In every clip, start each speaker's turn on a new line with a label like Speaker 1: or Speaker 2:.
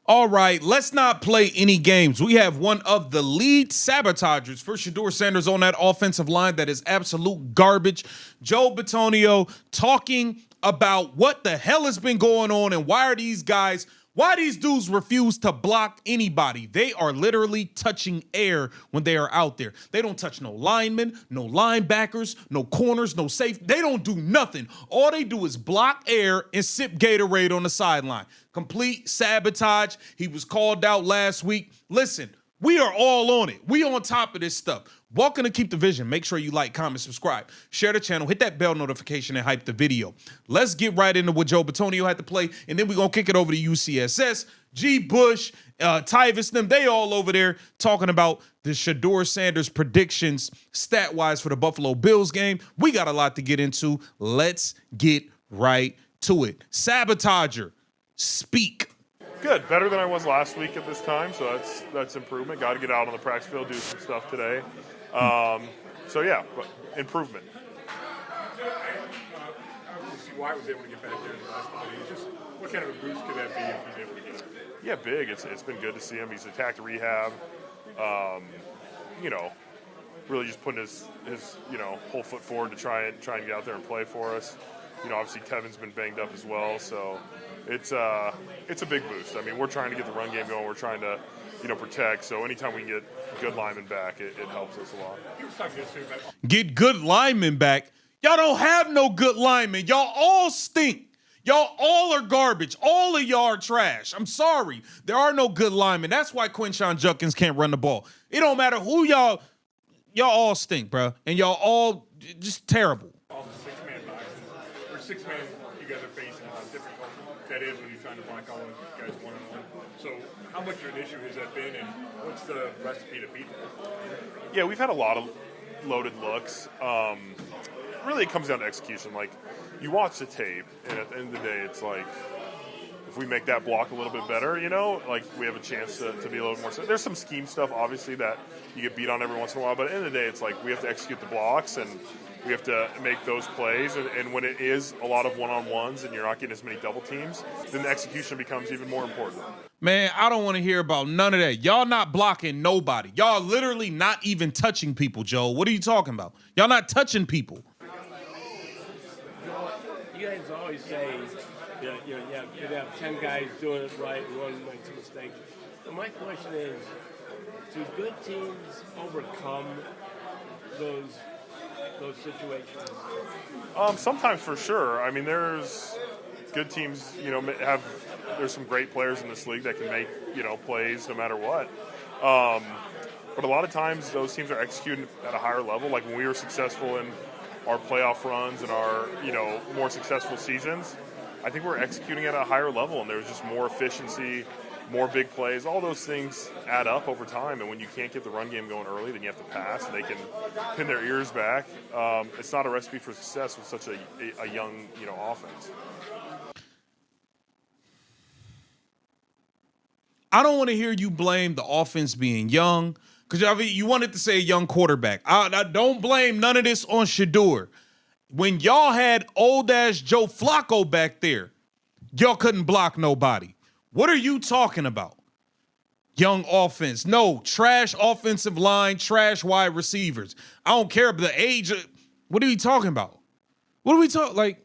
Speaker 1: All right, let's not play any games. We have one of the lead sabotagers for Shedeur Sanders on that offensive line that is absolute garbage. Joe Bitonio talking about what the hell has been going on and why these dudes refuse to block anybody. They are literally touching air when they are out there. They don't touch no linemen, no linebackers, no corners, no safe. They don't do nothing. All they do is block air and sip Gatorade on the sideline. Complete sabotage. He was called out last week. Listen, we are all on it. We on top of this stuff. Welcome to Keep the Vision. Make sure you like, comment, subscribe, share the channel, hit that bell notification, and hype the video. Let's get right into what Joe Bitonio had to play, and then we're going to kick it over to UCSS. G. Bush, Tyvis, them, they all over there talking about the Shedeur Sanders predictions stat-wise for the Buffalo Bills game. We got a lot to get into. Let's get right to it. Sabotager, speak.
Speaker 2: Good, better than I was last week at this time, so that's improvement. Got to get out on the practice field, do some stuff today. So yeah, improvement.
Speaker 3: Why was able to get back there in the last couple of days? Just what kind of a boost could that be if he's able to get it?
Speaker 2: Yeah, big. It's been good to see him. He's attacked rehab. Really just putting his whole foot forward to try and get out there and play for us. Obviously Tevin's been banged up as well, so it's a big boost. I mean, we're trying to get the run game going. We're trying to protect. So anytime we can get good linemen back, it helps us a lot.
Speaker 1: Get good linemen back. Y'all don't have no good linemen. Y'all all stink. Y'all all are garbage. All of y'all are trash. I'm sorry. There are no good linemen. That's why Quinshon Judkins can't run the ball. It don't matter who y'all all stink, bro. And y'all all just terrible.
Speaker 3: All the six-man boxes, or six-man you guys are facing, how difficult that is when you're trying to block all those guys one-on-one. So how much of an issue has that been, and what's the recipe to beat that?
Speaker 2: Yeah, we've had a lot of loaded looks. Really, it comes down to execution. Like, you watch the tape, and at the end of the day, it's like, if we make that block a little bit better, like we have a chance to be a little more. There's some scheme stuff, obviously, that you get beat on every once in a while, but at the end of the day, it's like we have to execute the blocks, and we have to make those plays. And when it is a lot of one-on-ones and you're not getting as many double teams, then the execution becomes even more important.
Speaker 1: Man, I don't want to hear about none of that. Y'all not blocking nobody. Y'all literally not even touching people, Joe. What are you talking about? Y'all not touching people.
Speaker 4: You guys always say you'd have 10 guys doing it right and one makes a mistake. So my question is, do good teams overcome those situations?
Speaker 2: Sometimes, for sure. I mean, there's good teams, there's some great players in this league that can make, plays no matter what. But a lot of times those teams are executing at a higher level. Like when we were successful in our playoff runs and our, more successful seasons, I think we're executing at a higher level, and there's just more efficiency, more big plays. All those things add up over time, and when you can't get the run game going early, then you have to pass, and they can pin their ears back. It's not a recipe for success with such a young, offense.
Speaker 1: I don't want to hear you blame the offense being young, because you wanted to say a young quarterback. I don't blame none of this on Shedeur. When y'all had old-ass Joe Flacco back there, y'all couldn't block nobody. What are you talking about? Young offense. No, trash offensive line, trash wide receivers. I don't care about the age. What are you talking about? What are we talking, like?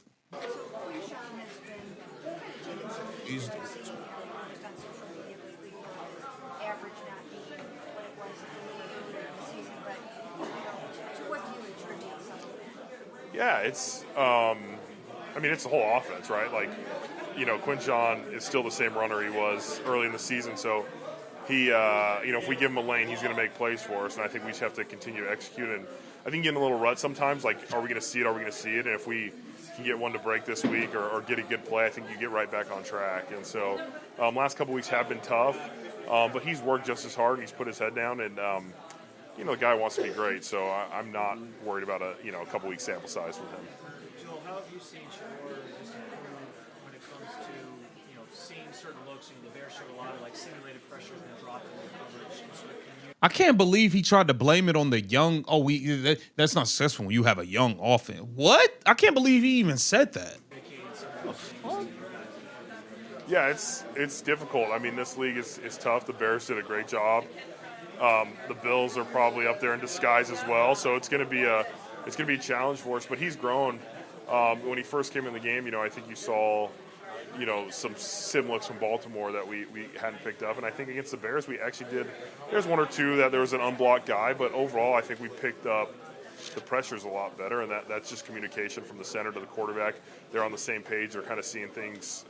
Speaker 2: Yeah, it's it's the whole offense, right? Like, Quinshon is still the same runner he was early in the season, so he, if we give him a lane, he's going to make plays for us, and I think we just have to continue to execute. And I think getting a little rut sometimes, like, are we going to see it? Are we going to see it? And if we can get one to break this week or get a good play, I think you get right back on track. And so last couple weeks have been tough, but he's worked just as hard, and he's put his head down, and the guy wants to be great, so I'm not worried about a couple weeks sample size with him.
Speaker 5: Joel, how have you seen Shedeur just improve when it comes to seeing certain looks? The Bears showed a lot of simulated pressure and then dropping the coverage.
Speaker 1: I can't believe he tried to blame it on the young. That's not successful when you have a young offense. What? I can't believe he even said that.
Speaker 2: Yeah, it's difficult. I mean, this league is tough. The Bears did a great job. The Bills are probably up there in disguise as well. So it's going to be a challenge for us. But he's grown. When he first came in the game, I think you saw, some sim looks from Baltimore that we hadn't picked up. And I think against the Bears, we actually did. There's one or two that there was an unblocked guy, but overall, I think we picked up the pressures a lot better, and that's just communication from the center to the quarterback. They're on the same page. They're kind of seeing things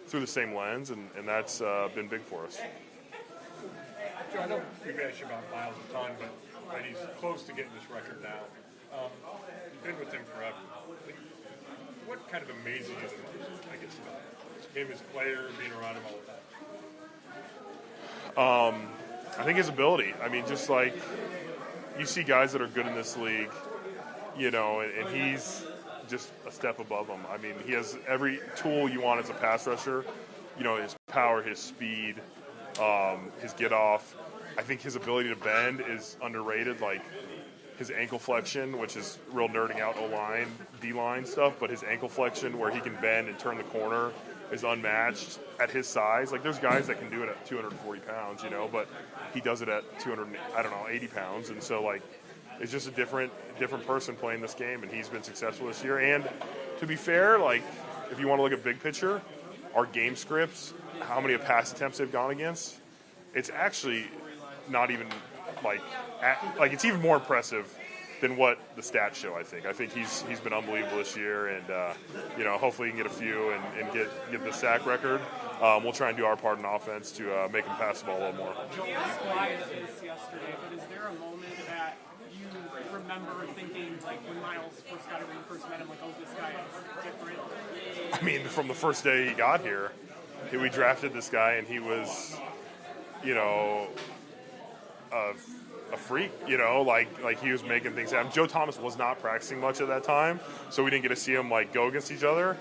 Speaker 2: through the same lens, and that's been big for us.
Speaker 3: Joe, I know we've asked you about Myles a ton, but he's close to getting this record now. You've been with him forever. What kind of amazing is it, I guess, about him as a player, being around him all the time?
Speaker 2: I think his ability. I mean, just like you see guys that are good in this league, and he's just a step above them. I mean, he has every tool you want as a pass rusher. His power, his speed, his get off. I think his ability to bend is underrated. Like his ankle flexion, which is real nerding out O-line, D-line stuff, but his ankle flexion where he can bend and turn the corner is unmatched at his size. Like there's guys that can do it at 240 pounds, but he does it at 80 pounds. And so like, it's just a different person playing this game, and he's been successful this year. And to be fair, like if you want to look at big picture, our game scripts, how many pass attempts they've gone against, it's actually not even like it's even more impressive than what the stats show. I think he's been unbelievable this year, and hopefully he can get a few and get the sack record. We'll try and do our part in offense to make him pass the ball a little more.
Speaker 6: Joel, you quiet this yesterday, but is there a moment that you remember thinking, like when Myles first got it, when you first met him, like, oh, this guy is different?
Speaker 2: I mean, from the first day he got here, we drafted this guy, and he was, a freak, like he was making things happen. Joe Thomas was not practicing much at that time, so we didn't get to see him like go against each other.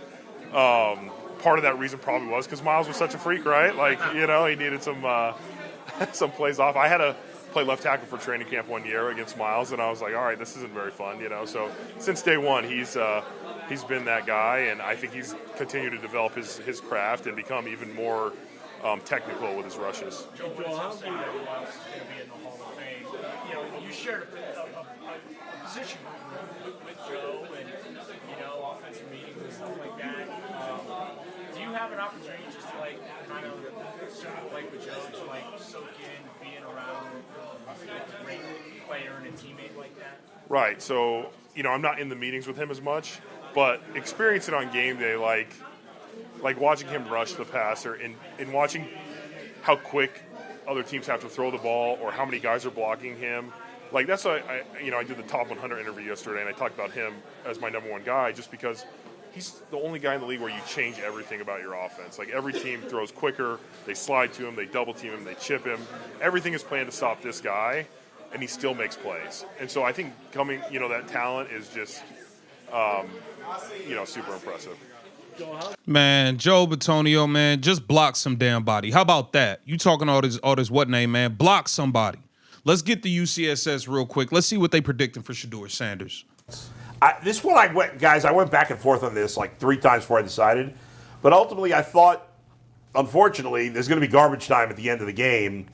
Speaker 2: Part of that reason probably was because Myles was such a freak, right? Like, he needed some some plays off. I had to play left tackle for training camp one year against Myles, and I was like, all right, this isn't very fun, So since day one, he's been that guy, and I think he's continued to develop his craft and become even more technical with his rushes.
Speaker 5: Joe, how do you know Myles is going to be in the Hall of Fame? You shared a position with Joe and, offensive meetings and stuff like that. Do you have an opportunity just to, kind of like with Joe, to, soak in being around a great player and a teammate like that?
Speaker 2: Right. So, I'm not in the meetings with him as much, but experience it on game day, like watching him rush the passer and watching how quick other teams have to throw the ball or how many guys are blocking him. Like that's why I did the top 100 interview yesterday, and I talked about him as my number one guy just because he's the only guy in the league where you change everything about your offense. Like every team throws quicker, they slide to him, they double team him, they chip him. Everything is planned to stop this guy, and he still makes plays. And so I think that talent is just super impressive.
Speaker 1: Man, Joe Bitonio, man, just block some damn body. How about that? You talking all this what name, man? Block somebody. Let's get the UCSS real quick. Let's see what they predicting for Shedeur Sanders.
Speaker 7: This one I went back and forth on this like 3 times before I decided. But ultimately I thought, unfortunately, there's going to be garbage time at the end of the game.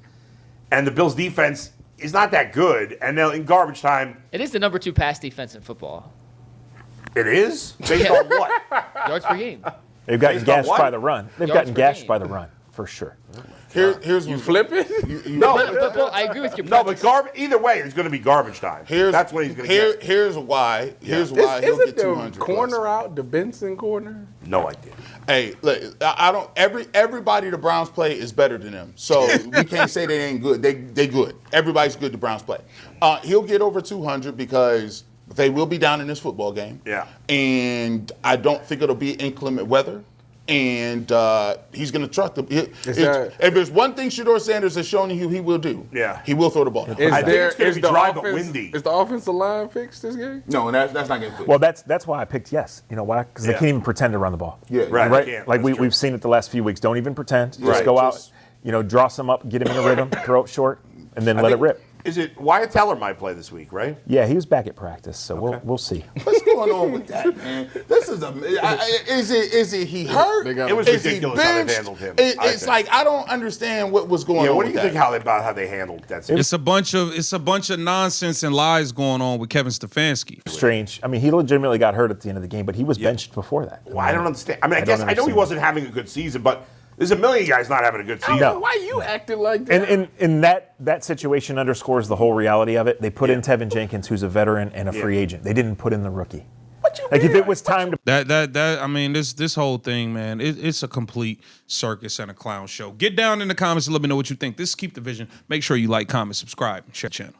Speaker 7: And the Bills' defense is not that good. And now in garbage time...
Speaker 8: It is the number 2 pass defense in football.
Speaker 7: It is? Based on what?
Speaker 8: Yards per game.
Speaker 9: They've gotten gashed by the run. They've
Speaker 8: Yards
Speaker 9: gotten
Speaker 8: per
Speaker 9: gashed
Speaker 8: game.
Speaker 9: by the run, for sure.
Speaker 10: Here's
Speaker 11: you flipping?
Speaker 7: No,
Speaker 8: but I agree with your
Speaker 7: no, but either way, it's going to be garbage time. That's what he's going to get.
Speaker 10: Here's why. He'll get 200.
Speaker 11: Corner
Speaker 10: plus.
Speaker 11: out, the Benson corner?
Speaker 7: No idea.
Speaker 10: Hey, look, I don't. Everybody the Browns play is better than them, so we can't say they ain't good. They good. Everybody's good. The Browns play. He'll get over 200 because they will be down in this football game.
Speaker 7: Yeah.
Speaker 10: And I don't think it'll be inclement weather. And he's going to trust them. If there's one thing Shedeur Sanders has shown you he will do, he will throw the ball.
Speaker 7: I think it's going to be dry but windy.
Speaker 11: Is the offensive line fixed this game?
Speaker 10: No, and that's not getting fixed.
Speaker 9: Well, that's why I picked yes. You know why? Because they can't even pretend to run the ball.
Speaker 10: Yeah,
Speaker 7: right.
Speaker 9: Like we've seen it the last few weeks. Don't even pretend. Just go out, draw some up, get him in a rhythm, throw it short, and then let it rip.
Speaker 7: Is it Wyatt Teller might play this week, right?
Speaker 9: Yeah, he was back at practice, so we'll see.
Speaker 10: What's going on with that, man? This is is it he hurt?
Speaker 7: It was
Speaker 10: Is he
Speaker 7: ridiculous how they
Speaker 10: benched?
Speaker 7: handled him.
Speaker 10: It's like I don't understand what was going on.
Speaker 7: What do you
Speaker 10: with
Speaker 7: think
Speaker 10: that.
Speaker 7: about how they handled that?
Speaker 1: It's a bunch of nonsense and lies going on with Kevin Stefanski.
Speaker 9: Strange. I mean, he legitimately got hurt at the end of the game, but he was benched before that.
Speaker 7: Well, I don't understand. I mean, I guess I know he
Speaker 9: understand.
Speaker 7: wasn't having a good season, but there's a million guys not having a good season.
Speaker 9: No.
Speaker 11: Why you acting like that?
Speaker 9: And that situation underscores the whole reality of it. They put in Tevin Jenkins, who's a veteran and a free agent. They didn't put in the rookie. Like if it was time to
Speaker 1: I mean, this whole thing, man, it's a complete circus and a clown show. Get down in the comments and let me know what you think. This is Keep the Vision. Make sure you like, comment, subscribe, and share the channel.